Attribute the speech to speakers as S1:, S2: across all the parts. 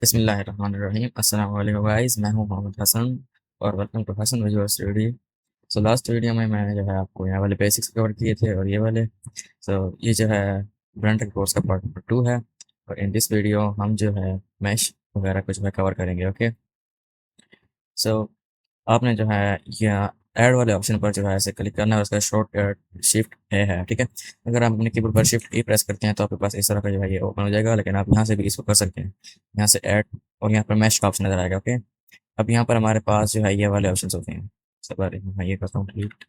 S1: बिस्मिल्लाहिर्रहमानिर्रहीम अस्सलाम वालेकुम गाइस। मैं हूं मोहम्मद हसन और welcome to Hasan visual studio. So last video में मैंने जो है आपको यहाँ वाले बेसिक्स कवर किए थे और ये वाले। सो ये जो है ब्लेंडर कोर्स का पार्ट 2 है और इन दिस वीडियो हम जो है मैश वगैरह कुछ में कवर करेंगे। ओके। सो आपने जो है यहाँ ऐड वाले ऑप्शन पर जो है ऐसे क्लिक करना है, उसका शॉर्ट शिफ्ट ए है। ठीक है। अगर आप अपने कीबोर्ड पर शिफ्ट ए प्रेस करते हैं तो आपके पास इस तरह का जो है ये ओपन हो जाएगा, लेकिन आप यहाँ से भी इसको कर सकते हैं। यहाँ से ऐड और यहाँ पर मैश का ऑप्शन नजर आएगा। ओके। अब यहाँ पर हमारे पास जो है ये वाले ऑप्शन होते हैं। सब बार मैं ये करता हूँ delete।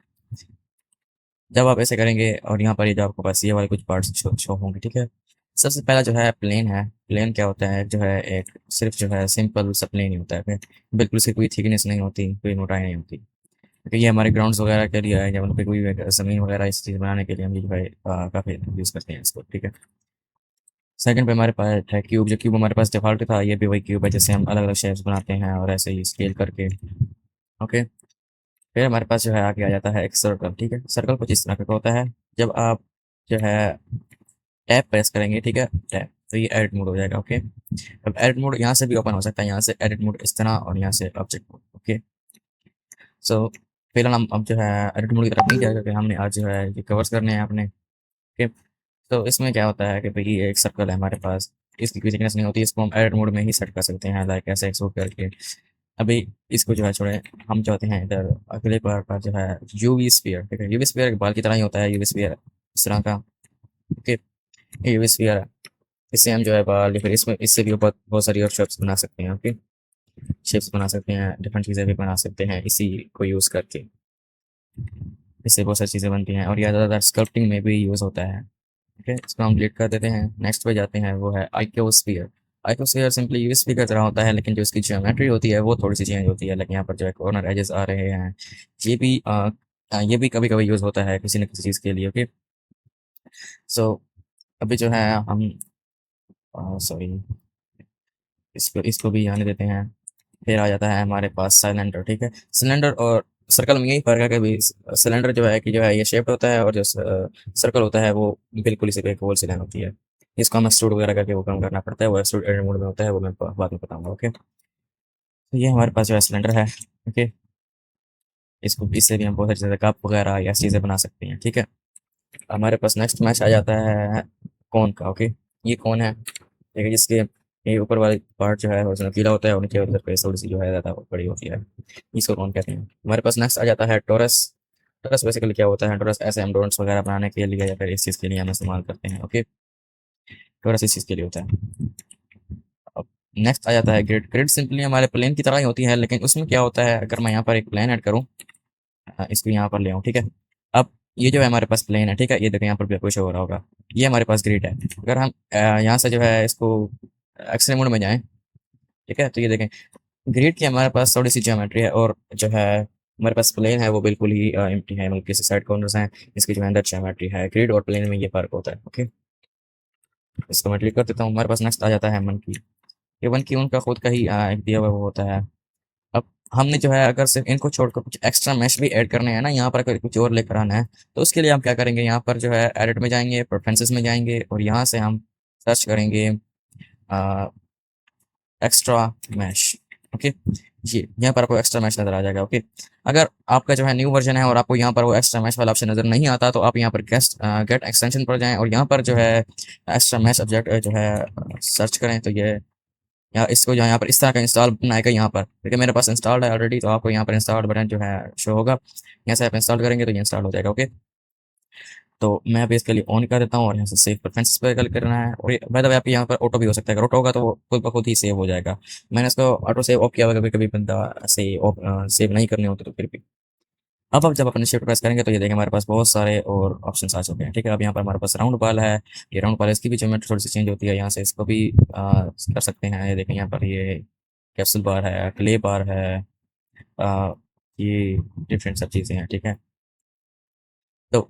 S1: जब आप ऐसे करेंगे और यहाँ पर ये जो आपके पास ये वाले कुछ पार्ट्स शो होंगे। ठीक है। सबसे पहला जो है प्लेन है। प्लेन क्या होता है? जो है एक सिर्फ जो है सिंपल सा प्लेन ही होता है। बिल्कुल उसकी कोई थिकनेस नहीं होती, कोई मोटाई नहीं होती, क्योंकि ये हमारे ग्राउंड्स वगैरह के लिए है, या मतलब कोई भी ज़मीन वगैरह इस चीज़ बनाने के लिए हम ये जो है काफ़ी यूज़ करते हैं इसको। ठीक है। सेकंड पे हमारे पास है क्यूब। जो क्यूब हमारे पास डिफ़ॉल्ट था, ये भी वही क्यूब है जिससे हम अलग अलग शेप्स बनाते हैं और ऐसे ही स्केल करके। ओके। फिर हमारे पास जो है आगे आ जाता है एक सर्कल। ठीक है। सर्कल कुछ इस तरह का होता है। जब आप जो है टैप प्रेस करेंगे, ठीक है, टैप, तो ये एडिट मोड हो जाएगा। ओके। अब एडिट मोड यहाँ से भी ओपन हो सकता है, यहाँ से एडिट मोड इस तरह और यहाँ से ऑब्जेक्ट मोड। ओके। सो फिलहाल हम अब जो है एडिट मोड की तरफ नहीं जाएगा, क्योंकि हमने आज जो है ये कवर्स करने हैं अपने। ओके। तो इसमें क्या होता है कि भाई ये एक सर्कल है हमारे पास, इसकी कोई थिकनेस नहीं होती, इसको हम एडिट मोड में ही सेट कर सकते हैं, लाइक ऐसे एक्सपोर्ट करके। अभी इसको जो है छोड़े, हम चाहते हैं इधर अगले बार का जो है यूवी स्फीयर। ठीक है। यूवी स्फीयर एक बाल की तरह ही होता है, यूवी स्फीयर इस तरह का। ओके। ये यूवी स्फीयर है। इससे हम जो है बाल, या फिर इसमें इससे भी बहुत बहुत सारी और शेप्स बना सकते हैं। ओके। शेप्स बना सकते हैं, डिफरेंट चीज़ें भी बना सकते हैं इसी को यूज़ करके। इससे बहुत सारी चीज़ें बनती हैं और यह ज़्यादातर स्कल्पटिंग में भी यूज़ होता है। ओके। इसको हम डिलीट कर देते हैं। नेक्स्ट पे जाते हैं, वो है आइक्योस्फीयर। आइक्योस्फीयर सिंपली यूएसपी की तरह होता है, लेकिन जो इसकी ज्योमेट्री होती है वो थोड़ी सी चेंज होती है। लेकिन यहाँ पर जो है कॉर्नर एजेस आ रहे हैं। ये भी कभी कभी यूज़ होता है किसी न किसी चीज़ के लिए। ओके। सो अभी जो है हम सॉरी, इसको इसको भी आने देते हैं। फिर आ जाता है हमारे पास सिलेंडर। ठीक है। सिलेंडर और सर्कल में यही फ़र्क है कि भी सिलेंडर जो है कि जो है ये शेप्ड होता है, और जो सर्कल होता है वो बिल्कुल इसी पे एक होल सी लाइन होती है। इसको हमें एक्सट्रूड वगैरह करके वो काम करना पड़ता है, वो एक्सट्रूड एडिट मोड में होता है, वो मैं बाद में बताऊंगा। ओके। तो ये हमारे पास जो है सिलेंडर है। ओके। इसको इससे भी हम बहुत सारी चीज़ें, कप वगैरह या चीज़ें बना सकते हैं। ठीक है। हमारे पास नेक्स्ट मैच आ जाता है कौन का। ओके। ये कौन है? ठीक है। जिसके ये ऊपर वाली पार्ट जो है वो नुकीला होता है और नीचे उधर पे थोड़ी सी जो है ज़्यादा बड़ी होती है। इसको कौन कहते हैं? हमारे पास नेक्स्ट आ जाता है टोरस। टोरस बेसिकली क्या होता है? टोरस ऐसे हम डोनट्स वगैरह बनाने के लिए या फिर इस चीज़ के लिए हम इस्तेमाल करते हैं। ओके। टोरस इस चीज़ के लिए होता है। अब नेक्स्ट आ जाता है ग्रिड। ग्रिड सिंपली हमारे प्लेन की तरह ही होती है, लेकिन उसमें क्या होता है, अगर मैं यहाँ पर एक प्लेन ऐड करूँ, इसको यहाँ पर ले आऊँ। ठीक है। अब ये जो है हमारे पास प्लेन है। ठीक है। ये देखो यहाँ पर भी आपको शो हो रहा होगा, ये हमारे पास ग्रिड है। अगर हम यहाँ से जो है इसको एक्सरे मोड में जाएं, ठीक है, तो ये देखें ग्रिड की हमारे पास थोड़ी सी ज्योमेट्री है, और जो है हमारे पास प्लेन है वो बिल्कुल ही एम्प्टी है, मतलब किसी साइड कॉर्नर्स हैं, इसकी जो है अंदर ज्योमेट्री है। ग्रिड और प्लेन में ये फर्क होता है। ओके। इसको मैं क्लिक कर देता हूँ। हमारे पास नेक्स्ट आ जाता है मन की। ये मन की उनका खुद का ही एक दिया हुआ वो होता है। अब हमने जो है अगर सिर्फ इनको छोड़कर कुछ एक्स्ट्रा मैश भी ऐड करने हैं ना, यहाँ पर अगर कुछ और लेकर आना है, तो उसके लिए हम क्या करेंगे, यहाँ पर जो है एडिट में जाएंगे, प्रेफरेंसेस में जाएंगे और यहाँ से हम सर्च करेंगे एक्स्ट्रा मैश। ओके। जी, यहाँ पर आपको एक्स्ट्रा मैश नजर आ जाएगा। ओके। अगर आपका जो है न्यू वर्जन है और आपको यहाँ पर वो एक्स्ट्रा मैश वाला ऑप्शन नजर नहीं आता, तो आप यहाँ पर गेट एक्सटेंशन पर जाएं और यहाँ पर जो है एक्स्ट्रा मैश ऑब्जेक्ट जो है सर्च करें, तो ये या इसको जो है यहाँ पर इस तरह का इंस्टॉल बटन आएगा यहाँ पर, क्योंकि मेरे पास इंस्टॉल्ड है ऑलरेडी, तो आपको यहाँ पर इंस्टॉल्ड बटन जो है शो होगा। यहाँ से आप इंस्टॉल करेंगे तो ये इंस्टॉल हो जाएगा। ओके। तो मैं अभी इसके लिए ऑन कर देता हूँ और यहाँ से सेव प्रेफरेंसेस पे क्लिक करना है, और बाय द वे आप यहाँ पर ऑटो भी हो सकता है। अगर ऑटो होगा तो वो खुद ब खुद ही सेव हो जाएगा। मैंने इसको ऑटो सेव ऑफ किया हुआ, कभी कभी बंदा से सेव नहीं करने होते तो फिर भी। अब जब अपने शिफ्ट प्रेस करेंगे तो ये देखें हमारे पास बहुत सारे और ऑप्शंस आ चुके हैं। ठीक है। अब यहाँ पर हमारे पास राउंड बाल है। ये राउंड बाल, इसकी भी ज्योमेट्री थोड़ी सी चेंज होती है, यहाँ से इसको भी कर सकते हैं। ये देखें यहाँ पर ये कैप्सूल बार है, क्ले बार है, आ, ये डिफरेंट सब चीज़ें हैं। ठीक है। तो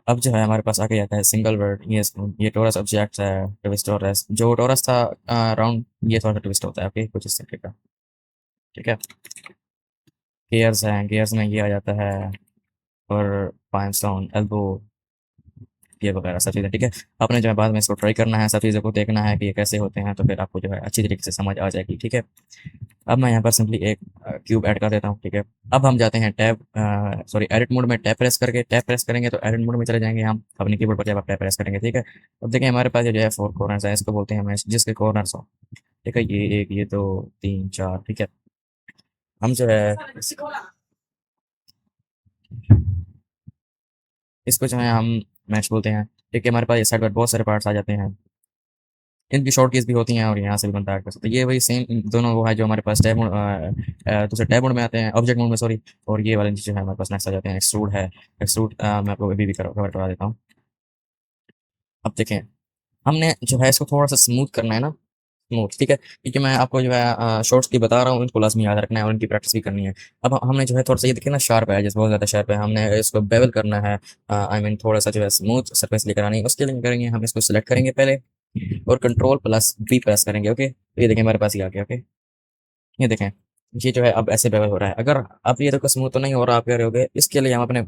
S1: अब जो है हमारे पास आगे आता है सिंगल वर्ड। ये टोरस ऑब्जेक्ट है, ट्विस्ट टोरस। जो टोरस था राउंड, ये थोड़ा सा ट्विस्ट होता है। ओके। कुछ इस तरीके का। ठीक है। गियर्स हैं, गियर्स में ये आ जाता है और पाइन स्टोन एल्बो। ये वगैरह सब चीज़ें, ठीक है। आपने जो है बाद में इसको ट्राई करना है, सब चीज़ों को देखना है कि ये कैसे होते हैं, तो फिर आपको जो है अच्छी तरीके से समझ आ जाएगी, ठीक है। अब मैं यहाँ पर सिंपली एक क्यूब ऐड कर देता हूँ, ठीक है। अब हम जाते हैं एडिट मोड में, टैब प्रेस करेंगे तो एडिट मोड में चले जाएंगे हम अपने कीबोर्ड पर जब आप टैब प्रेस करेंगे, ठीक है। अब देखिए हमारे पास ये जो है 4 कॉर्नर्स है, इसको बोलते हैं हम जिसके कॉर्नर्स हो, ठीक है। ये 1, ये 2, 3, 4, ठीक है। हम जो है इसको जो है हम मैच बोलते हैं, ठीक है। हमारे पास इस साइड पर बहुत सारे पार्ट्स आ जाते हैं, इनकी शॉर्ट कीज भी होती हैं और यहाँ से भी बनता है कर सकते हैं। ये वही सेम दोनों वो है जो हमारे पास टैब मोड, दूसरे टैब मोड में आते हैं, ऑब्जेक्ट मोड में सॉरी। और ये वाले जो है हमारे पास नेक्स्ट आ जाते हैं, एक्सट्रूड है। एक्सट्रूड मैं आपको अभी भी कवर करा देता हूँ। अब देखें, हमने जो है इसको थोड़ा सा स्मूथ करना है ना, स्मूथ, ठीक है। क्योंकि मैं आपको जो है शॉर्ट्स की बता रहा हूँ, इनको लाजमी याद रखना है और इनकी प्रैक्टिस भी करनी है। अब हमने जो है थोड़ा सा ये देखिए ना, शार्प है जैसे बहुत ज़्यादा शार्प है, हमने इसको बेवल करना है। आई मीन थोड़ा सा जो है स्मूथ सरफेस लेकर आनी है, उसके लिए करेंगे हम इसको सिलेक्ट करेंगे पहले और कंट्रोल प्लस बी प्रेस करेंगे, ओके। तो ये देखें हमारे पास ये आ गया, ओके। ये देखें, ये जो है अब ऐसे बेवल हो रहा है। अगर आप ये देखो स्मूथ तो नहीं हो रहा, आप कह रहे होगे, इसके लिए हम अपने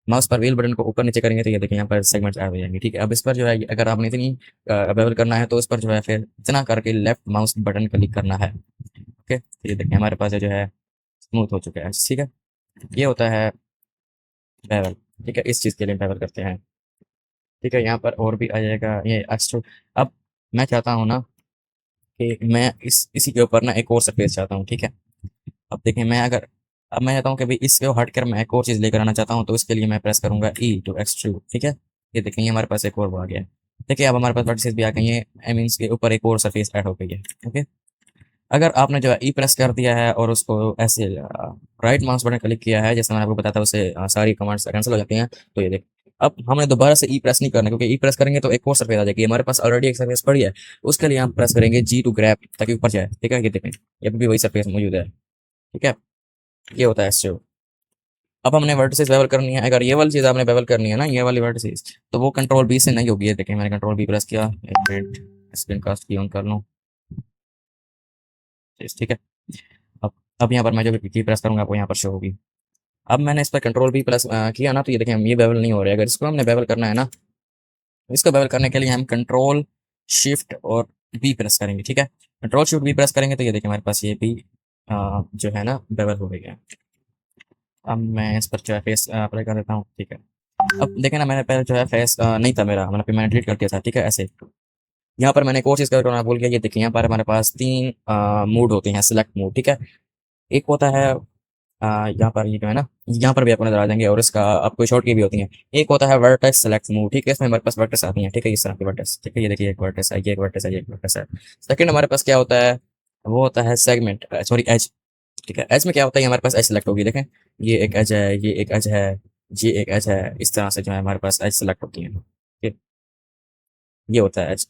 S1: माउस पर व्हील बटन को ऊपर नीचे करेंगे तो ये देखिए यहाँ पर सेगमेंट्स ऐड हो जाएंगे, ठीक है। अब इस पर जो है अगर आपने इतनी बेवल करना है तो इस पर जो है फिर इतना करके लेफ्ट माउस बटन क्लिक करना है, ओके। तो ये देखिए हमारे पास ये जो है स्मूथ हो चुका है, ठीक है। ये होता है बेवल, ठीक है। इस चीज़ के लिए बेवल करते हैं, ठीक है। यहाँ पर और भी आ जाएगा ये एक्स्ट्रा। अब मैं चाहता हूँ ना कि मैं इसी के ऊपर ना एक और सरफेस चाहता हूँ, ठीक है। अब देखिए अब मैं चाहता हूँ कि भाई इसको हटकर मैं एक और चीज़ लेकर आना चाहता हूँ, तो इसके लिए मैं प्रेस करूंगा ई टू एक्सट्रूड, ठीक है। ये देखिए ये हमारे पास एक और वो आ गया है। देखिए अब हमारे पास वर्टिसेस भी आ गई हैं, आई मीन के ऊपर एक और सरफेस ऐड हो गई है, ओके। अगर आपने जो है ई प्रेस कर दिया है और उसको ऐसे राइट माउस बटन क्लिक किया है, जैसे मैंने आपको बताया था, उससे सारी कमांड्स कैंसिल हो जाती हैं। तो ये देख, अब हमने दोबारा से ई प्रेस नहीं करना, क्योंकि ई प्रेस करेंगे तो एक और सरफेस आ जाएगी, हमारे पास ऑलरेडी एक सरफेस पड़ी है। उसके लिए हम प्रेस करेंगे जी टू ग्रैब ताकि ऊपर जाए, ठीक है। ये देखें ये भी वही सरफेस मौजूद है, ठीक है। ये होता है SEO। अब हमने वर्टिसेस बेवल करनी है, अगर ये वाली चीज़ आपने बेवल करनी है ना, ये वाली वर्टिसेस, तो वो कंट्रोल बी से नहीं होगी। ये देखें मैंने कंट्रोल बी प्रेस किया, एक मिनट स्क्रीन कास्ट की ऑन कर लूँ, ठीक है। अब अब यहाँ पर मैं जो भी की प्रेस करूँगा आपको यहाँ पर शो होगी। अब मैंने इस पर कंट्रोल बी प्रेस किया ना, तो ये देखें ये बेवल नहीं हो रहा है। अगर इसको हमने बेवल करना है ना, इसको बेवल करने के लिए हम कंट्रोल शिफ्ट और बी प्रेस करेंगे, ठीक है। कंट्रोल शिफ्ट बी प्रेस करेंगे तो ये देखिए हमारे पास ये भी जो है ना बेवल हो गई है। अब मैं इस पर जो है फेस अप्लाई कर देता हूँ, ठीक है। अब देखें ना, मैंने पहले जो है फेस नहीं था मेरा, मतलब मैंने डिलीट कर दिया था, ठीक है, ऐसे। यहाँ पर मैंने एक और चीज़ करना भूल गया, ये देखिए यहाँ पर हमारे पास 3 मूड होते हैं, सिलेक्ट मूड, ठीक है। एक होता है यहाँ पर ये जो है ना, यहाँ पर भी आपको नजर आ जाएंगे और इसका आपको शॉर्ट की भी होती हैं। एक होता है वर्टेक्स सेलेक्ट मूव, ठीक है। इसमें हमारे पास वर्टेक्स आती हैं, ठीक है, इस तरह की वर्टेक्स, ठीक है। ये देखिए एक वर्टेक्स है, ये एक वर्टेक्स है, ये एक वर्टेक्स है। सेकंड हमारे पास क्या होता है, वो होता है सेगमेंट, सॉरी एज, ठीक है। एज में क्या होता है, हमारे पास एज सेलेक्ट होगी, देखें ये एक एज है, ये एक एज है, ये एक एज है, इस तरह से जो है हमारे पास एज सेलेक्ट होती है, ठीक है। ये होता है एज।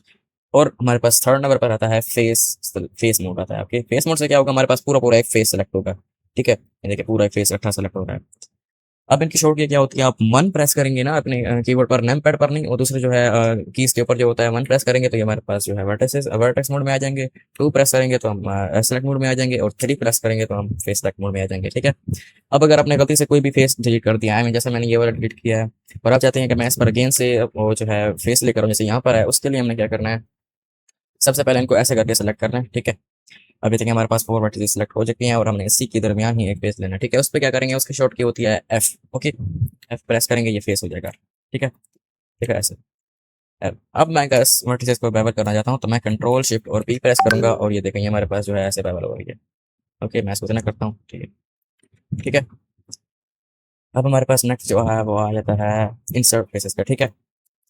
S1: और हमारे पास थर्ड नंबर पर आता है फेस मोड आता है, ओके। फेस मोड से क्या होगा, हमारे पास पूरा पूरा एक फेस सेलेक्ट होगा, ठीक है। ये देखिए पूरा एक फेस इकट्ठा सेलेक्ट हो रहा है। अब इनकी शॉर्ट की क्या होती है, आप वन प्रेस करेंगे ना अपने कीबोर्ड पर, नेम पैड पर नहीं, और दूसरे जो है कीज के ऊपर जो होता है, वन प्रेस करेंगे तो ये हमारे पास जो है वर्टेक्स मोड में आ जाएंगे। टू प्रेस करेंगे तो हम सेलेक्ट मोड में आ जाएंगे, और थ्री प्रेस करेंगे तो हम फेस सेलेक्ट मोड में आ जाएंगे, ठीक है। अब अगर आपने गलती से कोई भी फेस डिलीट कर दिया है, जैसे मैंने ये वाला डिलीट किया है, और आप चाहते हैं कि मैं इस पर अगेन से वो जो है फेस लेकर आऊं, जैसे यहाँ पर है, उसके लिए हमने क्या करना है, सबसे पहले इनको ऐसे करके सेलेक्ट करना है, ठीक है। अभी तक हमारे पास 4 वर्टिसेस सिलेक्ट हो चुकी हैं और हमने इसी के दरमियान ही एक फेस लेना है, ठीक है। उस पर क्या करेंगे, उसकी शॉर्ट की होती है एफ, ओके। एफ प्रेस करेंगे, ये फेस हो जाएगा, ठीक है, ठीक है, ऐसे। अब मैं इस वर्टिसेस को बेवल करना चाहता हूँ, तो मैं कंट्रोल शिफ्ट और पी प्रेस करूंगा और ये देखेंगे हमारे पास जो है ऐसे बेवल हो रही है, ओके। मैं इसको इतना करता हूँ, ठीक है, ठीक है। अब हमारे पास नेक्स्ट जो है वो आ जाता है इंसर्ट फेसेस का, ठीक है।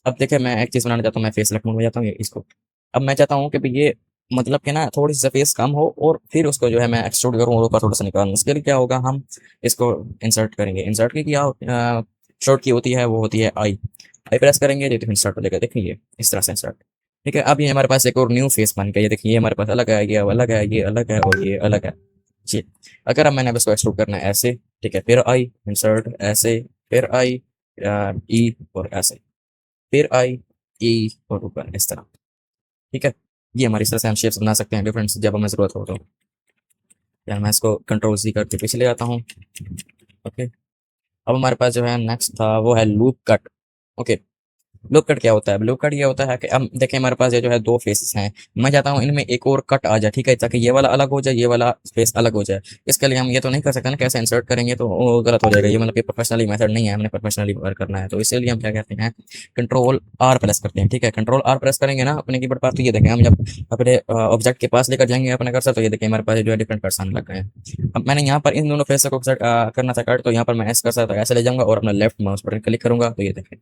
S1: अब देखिए मैं एक चीज़ बनाना चाहता हूँ, मैं फेस सेलेक्ट मोड में जाता हूँ, ये इसको। अब मैं चाहता हूँ कि भाई ये मतलब कि ना थोड़ी सी फेस कम हो और फिर उसको जो है मैं एक्सट्रूड करूँ और ऊपर थोड़ा सा निकालूँ। उसके लिए क्या होगा, हम इसको इंसर्ट करेंगे। इंसर्ट की क्या शॉर्ट की होती है, वो होती है आई। आई प्रेस करेंगे तो इंसर्ट हो जाएगा, देखिए इस तरह से इंसर्ट, ठीक है। अब ये हमारे पास एक और न्यू फेस बन गया, ये देखिए ये हमारे पास अलग है, ये अलग है, ये अलग है और ये अलग है जी। अगर अब मैंने अब इसको एक्सट्रूड करना है ऐसे, ठीक है, फिर आई इंसर्ट ऐसे, फिर आई ई और ऐसे, फिर आई ई और ऊपर इस तरह, ठीक है। ये हमारी इस तरह से हम शेप्स बना सकते हैं डिफरेंट, जब हमें ज़रूरत हो तो। यार मैं इसको कंट्रोल सी करके पीछे ले आता हूँ, ओके। अब हमारे पास जो है नेक्स्ट था वो है loop cut, okay. Blue cut क्या होता है? ब्लू कट ये होता है कि अब देखें हमारे पास ये जो है दो फेसेस हैं, मैं चाहता हूँ इनमें एक और कट आ जाए, ठीक है, ताकि ये वाला अलग हो जाए, ये वाला फेस अलग हो जाए। इसके लिए हम ये तो नहीं कर सकते ना, कैसे इंसर्ट करेंगे तो वो गलत हो जाएगा, ये मतलब कि प्रोफेशनली मेथड नहीं है, हमने प्रोफेशनली वर्क करना है, तो इसीलिए हम क्या कहते हैं, कंट्रोल आर प्रेस करते हैं, ठीक है। कंट्रोल आर प्रेस करेंगे ना अपने कीबोर्ड पर, तो ये देखें हम जब अपने ऑब्जेक्ट के पास लेकर जाएंगे अपने कर्सर, तो ये देखिए हमारे पास जो है डिफरेंट कर्सर लग गए हैं। अब मैंने यहाँ पर इन दोनों फेस को करना था कट, तो यहाँ पर मैं ऐसे कर सकता ऐसे ले जाऊंगा और अपना लेफ्ट माउस बटन क्लिक करूंगा, तो ये देखें,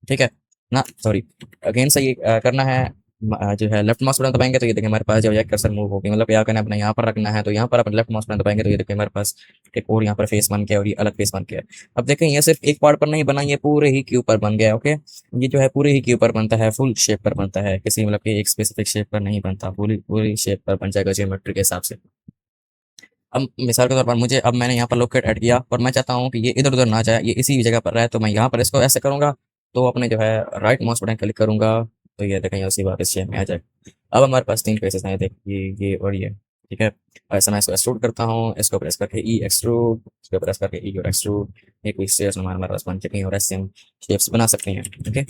S1: ठीक है ना, सॉरी, अगेन से ये करना है, जो है लेफ्ट माउस बटन दबाएंगे तो ये देखिए हमारे पास जो है कर्सर मूव हो गया, मतलब क्या करना है अपना यहाँ पर रखना है, तो यहाँ पर अपन लेफ्ट माउस बटन दबाएंगे तो ये देखिए हमारे पास एक और यहाँ पर फेस बन गया और ये अलग फेस बन गया। अब देखें ये सिर्फ एक पार्ट पर नहीं बना, ये पूरे ही क्यूब पर बन गया, ओके। ये जो है पूरे ही क्यूब पर बनता है, फुल शेप पर बनता है, किसी मतलब कि एक स्पेसिफिक शेप पर नहीं बनता, पूरी पूरी शेप पर बन जाएगा ज्योमेट्री के हिसाब से। अब मिसाल के तौर पर मुझे, अब मैंने यहाँ पर लोकेट ऐड किया और मैं चाहता हूँ कि ये इधर उधर ना जाए, ये इसी जगह पर रहे, तो मैं यहाँ पर इसको ऐसे करूँगा, तो अपने जो है राइट माउस बटन क्लिक करूँगा, तो ये देखें उसी बात इस शेप में आ जाए। अब हमारे पास तीन फेसेस हैं, देखिए ये और ये, ठीक है। ऐसा मैं इसको एक्सट्रूड करता हूँ, इसको प्रेस करके ई एक्सट्रूड, इसको प्रेस करके ई और एक्सट्रूड, एक शेप्स हमारे पास बन चुकी हैं और ऐसे हम शेप्स बना सकते हैं, ओके।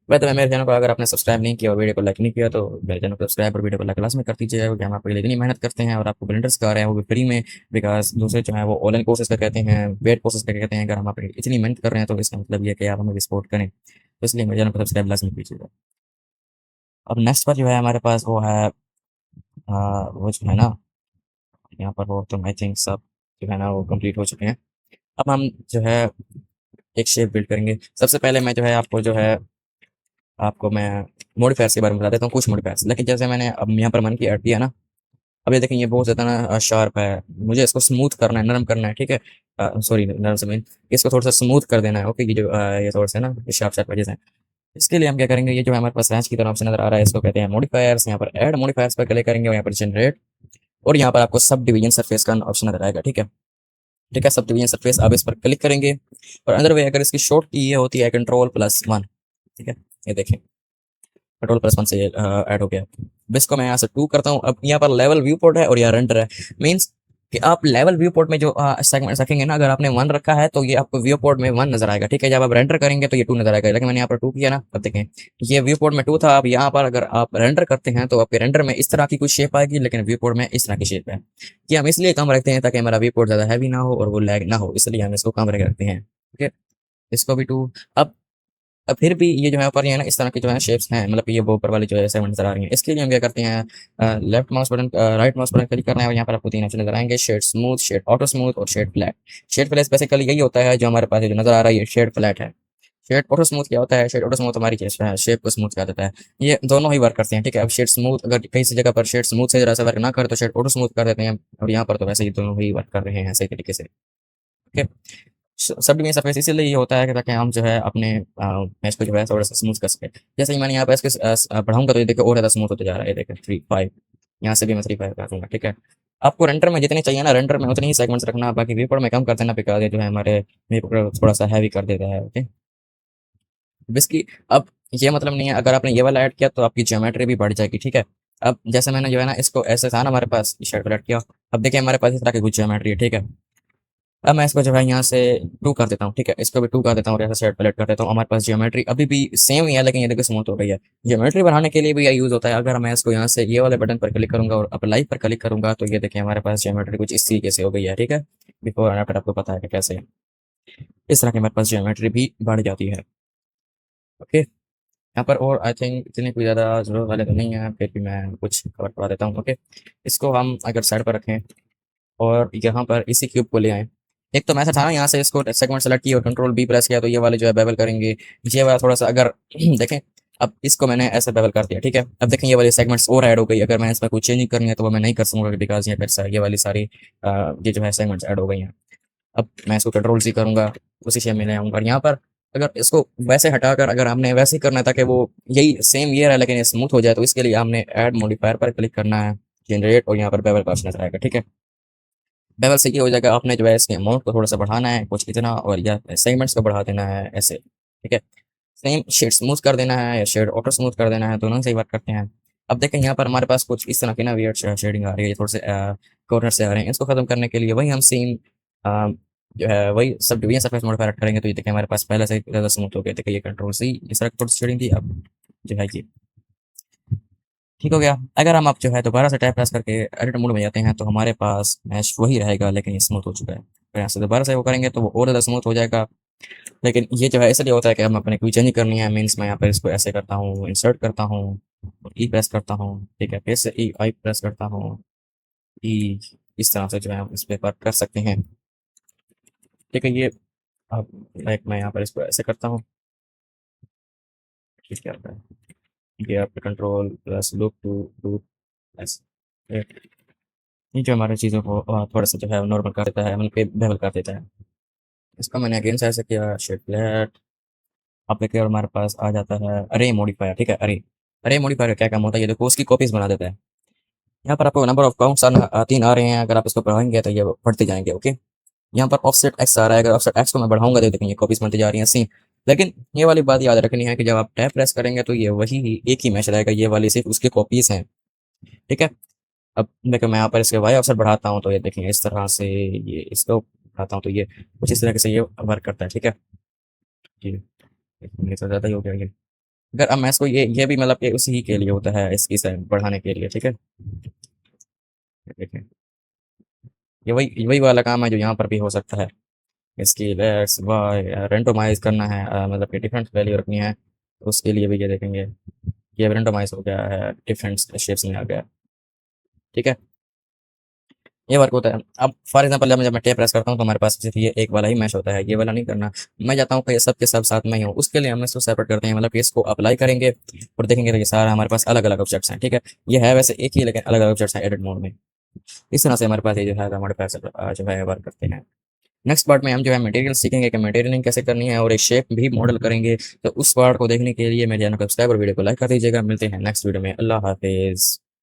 S1: वैसे मैं मेरे चैनल को अगर आपने सब्सक्राइब नहीं किया और वीडियो को लाइक नहीं किया तो मेरे चैनल को सब्सक्राइब और वीडियो को लाइक क्लास में कर दीजिएगा, क्योंकि हम आपके लिए इतनी मेहनत करते हैं और आपको ब्लेंडर सिखा रहे हैं वो भी फ्री में, बिकॉज दूसरे जो है वो ऑनलाइन कोर्सेज का कहते हैं, पेड कोर्सेज का कहते हैं। अगर हम आप इतनी मेहनत कर रहे हैं तो इसका मतलब ये है कि आप हमें सपोर्ट करें, तो इसलिए मेरे चैनल को सब्सक्राइब लाजमी कीजिएगा। अब नेक्स्ट पर जो है हमारे पास वो है वो जो है ना, यहाँ पर वो तो आई थिंक सब जो है ना वो कंप्लीट हो चुके हैं। अब हम जो है एक शेप बिल्ड करेंगे। सबसे पहले मैं जो है आपको जो है आपको मैं मॉडिफायर्स के बारे में बता देता हूँ, कुछ मॉडिफायर्स, लेकिन जैसे मैंने अब यहाँ पर मन की ऐड किया ना, अब ये देखें ये बहुत ज़्यादा ना शार्प है, मुझे इसको स्मूथ करना है, नरम करना है, ठीक है। सॉरी नरम से मीन इसको थोड़ा सा स्मूथ कर देना है, ओके। ये जो ये थोड़ा सा ना ये शार्प शार्प वजह से, इसके लिए हम क्या करेंगे, ये जो हमारे पास रैंच की तरह ऑप्शन नजर आ रहा है, इसको कहते हैं मॉडिफायर्स। यहाँ पर ऐड मॉडिफायर्स पर क्लिक करेंगे और यहाँ पर जनरेट, और यहाँ पर आपको सब डिवीजन सरफेस का ऑप्शन नजर आएगा, ठीक है। ठीक है, सब डिवीजन सरफेस आप इस पर क्लिक करेंगे और अंदर वे अगर इसकी शॉर्ट की ये होती है कंट्रोल+1, ठीक है। ये देखें कंट्रोल+1 से ऐड हो गया। अब इसको मैं यहाँ से 2 करता हूँ। अब यहाँ पर लेवल व्यू पोर्ट है और यहाँ रेंडर है, मीन्स कि आप लेवल व्यू पोर्ट में जो सेगमेंट रखेंगे ना, अगर आपने 1 रखा है तो ये आपको व्यू पोर्ट में 1 नजर आएगा, ठीक है। जब आप रेंडर करेंगे तो ये 2 नजर आएगा, लेकिन मैंने यहाँ पर 2 किया ना, अब देखें ये व्यू पोर्ट में 2 था, अब यहाँ पर अगर आप रेंडर करते हैं तो आपके रेंडर में इस तरह की कुछ शेप आएगी, लेकिन व्यू पोर्ट में इस तरह की शेप है। कि हम इसलिए कम रखते हैं ताकि हमारा व्यू पोर्ट ज़्यादा हैवी ना हो और वो लैग ना हो, इसलिए हम इसको कम रखते हैं, ठीक है। इसको भी 2। अब फिर भी ये जो है ऊपर ये है ना इस तरह की जो है शेप्स हैं, मतलब कि ये वो ऊपर वाली जो है सेवन नजर आ रही है, इसके लिए हम क्या करते हैं, left mouse button right mouse button click करना है और यहाँ पर आपको 3 ऑप्शन नजर आएंगे, shade smooth, shade auto smooth और shade flat. Shade flat basically यही होता है जो हमारे पास जो नजर आ रहा है, ये शेड फ्लैट है। शेड ऑटो स्मूथ क्या होता है? शेड ऑटो स्मूथ हमारी शेप को स्मूथ कर देता है। ये दोनों ही वर्क करते हैं, ठीक है। अब शेड स्मूथ अगर कहीं सी जगह पर शेड स्मूथ से जरा सा वर्क ना करे तो शेड ऑटो स्मूथ कर देते हैं, और यहाँ पर तो वैसे ही दोनों ही वर्क कर रहे हैं सही तरीके से, ठीक है। सब डिवीजन सरफेस इसीलिए ये होता है कि ताकि हम जो है अपने मैच को जो है थोड़ा सा स्मूथ कर सके। जैसे ही मैंने यहाँ पे इसके बढ़ाऊंगा तो ये देखो और ज़्यादा स्मूथ होता जा रहा है, ये देखो 3 5, यहाँ से भी मैं 3 5 कर दूंगा, ठीक है। आपको रेंडर में जितने चाहिए ना, रेंडर में उतने ही सेगमेंट्स रखना, बाकी व्यूपोर्ट में कम कर देना, बिकॉज ये जो है हमारे व्यूपोर्ट थोड़ा सा हैवी कर देता है, ओके। इसकी अब ये मतलब नहीं है अगर आपने ये वाला ऐड किया तो आपकी ज्योमेट्री भी बढ़ जाएगी, ठीक है। अब जैसे मैंने जो है ना इसको ऐसे था ना हमारे पास शेड पर ऐड किया, अब देखिए हमारे पास इस तरह की कुछ ज्योमेट्री है, ठीक है। अब मैं इसको जो है यहाँ से 2 कर देता हूँ, ठीक है। इसको भी 2 कर देता हूँ और यहाँ से शेड प्लेट कर देता हूँ। हमारे पास ज्योमेट्री अभी भी सेम ही है, लेकिन ये देखो स्मूथ हो गई है। ज्योमेट्री बढ़ाने के लिए भी यह यूज़ होता है। अगर मैं इसको यहाँ से ये वाले बटन पर क्लिक करूंगा और अप्लाई पर क्लिक करूंगा तो ये देखिए हमारे पास ज्योमेट्री कुछ इस तरीके से हो गई है, ठीक है। बिफोर एंड आफ्टर आपको पता है कि कैसे इस तरह की हमारे पास ज्योमेट्री भी बढ़ जाती है, ओके। यहाँ पर और आई थिंक इतनी कोई ज़्यादा जरूरत वाले तो नहीं है, फिर भी मैं कुछ कवर करवा देता हूँ, ओके। इसको हम अगर साइड पर रखें और यहाँ पर इसी क्यूब को ले आए, एक तो मैसेज था ना, यहाँ से इसको सेगमेंट सेलेक्ट किया और कंट्रोल B प्रेस किया तो ये वाले जो है बेवल करेंगे, ये वाला थोड़ा सा अगर देखें, अब इसको मैंने ऐसे बेवल कर दिया, ठीक है। अब देखें ये वाली सेगमेंट्स और ऐड हो गई, अगर मैं इसमें कुछ चेंज करनी है तो वो मैं नहीं कर सकूंगा, बिकॉज ये फिर ये वाली सारी ये जो है सेगमेंट्स ऐड हो गई हैं। अब मैं इसको कंट्रोल C करूंगा, उसी शेप में ले आऊंगा, और यहाँ पर अगर इसको वैसे हटाकर अगर हमने वैसे ही करना है ताकि वो यही सेम ये रहा लेकिन ये स्मूथ हो जाए, तो इसके लिए हमने ऐड मॉडिफायर पर क्लिक करना है, जनरेट, और यहाँ पर बेवल का ऑप्शन नजर आएगा, ठीक है। बेवल से ये हो जाएगा, आपने जो है इसके अमाउंट को थोड़ा सा बढ़ाना है कुछ इतना, और या सेगमेंट्स को बढ़ा देना है ऐसे, ठीक है। सेम शेड स्मूथ कर देना है या शेड ऑटो स्मूथ कर देना है, दोनों सही बात करते हैं। अब देखें यहाँ पर हमारे पास कुछ इस तरह की ना वियर्ड शेडिंग आ रही है, थोड़े से कॉर्नर से आ रहे हैं, इसको खत्म करने के लिए वही हम सेम जो है वही सब डिवीजन सरफेस मॉडिफायर करेंगे तो ये देखिए हमारे पास पहले से ज़्यादा स्मूथ हो गया। देखिए ये कंट्रोल सी इस तरह की शेडिंग थी, अब जो है ये ठीक हो गया। अगर हम अब जो है दोबारा से टैप प्रेस करके एडिट मोड में जाते हैं तो हमारे पास मैश वही रहेगा, लेकिन ये स्मूथ हो चुका है। अगर यहाँ से दोबारा से वो करेंगे तो वो और ज़्यादा स्मूथ हो जाएगा। लेकिन ये जो है इसलिए होता है कि हम अपने कोई चेंज करनी है, मीन्स मैं यहाँ पर इसको ऐसे करता हूँ, इंसर्ट करता हूँ और ई प्रेस करता हूँ, ठीक है, फिर से ई आई प्रेस करता हूँ, ई, इस तरह से जो है हम इस पे कर सकते हैं। ठीक है, ये अब लाइक मैं यहाँ पर इसको ऐसे करता हूँ, ठीक है, ये आपका control plus look to two S, ये जो हमारे चीज़ों को थोड़ा सा जो है नॉर्मल कर देता है, मतलब कि बेवल कर देता है। इसका मैंने अगेन से ऐसे किया, शेड फ्लैट, अब देखिए और हमारे पास आ जाता है अरे मॉडिफायर। ठीक है, अरे अरे मॉडिफायर का क्या काम होता है, ये देखो उसकी कॉपीज बना देता है। यहाँ पर आपको नंबर ऑफ काउंट्स तीन आ रहे हैं, अगर आप इसको बढ़ाएंगे तो ये बढ़ते जाएंगे। ओके, यहाँ पर ऑफसेट एक्स आ रहा है, अगर ऑफसेट एक्स को मैं बढ़ाऊंगा तो देखिए कॉपीज बनती जा रही हैं सेम। लेकिन ये वाली बात याद रखनी है कि जब आप टैप प्रेस करेंगे तो ये वही एक ही मैच रहेगा, ये वाली सिर्फ उसकी कॉपीज हैं। ठीक है, अब देखो मैं यहाँ पर इसके वाई ऑफसेट बढ़ाता हूँ तो ये देखिए इस तरह से, ये इसको बढ़ाता हूँ तो ये कुछ इस तरीके से ये वर्क करता है। ठीक है, ये ये तो ज़्यादा ही हो गया ये। अगर अब मैं इसको ये भी मतलब कि उसी के लिए होता है, इसकी साइड बढ़ाने के लिए। ठीक है, ये देखिए ये वही वही वाला काम है जो यहाँ पर भी हो सकता है। इसकी एक्स वाई रेंडोमाइज करना है, मतलब कि डिफरेंट वैल्यू रखनी है, तो उसके लिए भी ये देखेंगे ये रेंडोमाइज हो गया है, डिफरेंट शेप्स में आ गया। ठीक है, ये वर्क होता है। अब फॉर एग्जांपल जब मैं टेप प्रेस करता हूँ तो हमारे पास सिर्फ ये एक वाला ही मैश होता है, ये वाला नहीं करना। मैं चाहता हूँ कि ये सब के सब साथ में ही हो, उसके लिए हम इसको सेपरेट करते हैं, मतलब कि इसको अप्लाई करेंगे और देखेंगे तो ये सारा हमारे पास अलग अलग ऑब्जेक्ट्स हैं। ठीक है, ये है वैसे एक ही लेकिन अलग अलग ऑब्जेक्ट्स हैं एडिट मोड में। इस तरह से हमारे पास ये जो है हमारे पास जो है वर्क करते हैं। नेक्स्ट पार्ट में हम जो है मटेरियल सीखेंगे कि मटेरियलिंग कैसे करनी है और एक शेप भी मॉडल करेंगे। तो उस पार्ट को देखने के लिए मेरे चैनल को सब्सक्राइब और वीडियो को लाइक कर दीजिएगा। मिलते हैं नेक्स्ट वीडियो में। अल्लाह हाफिज़।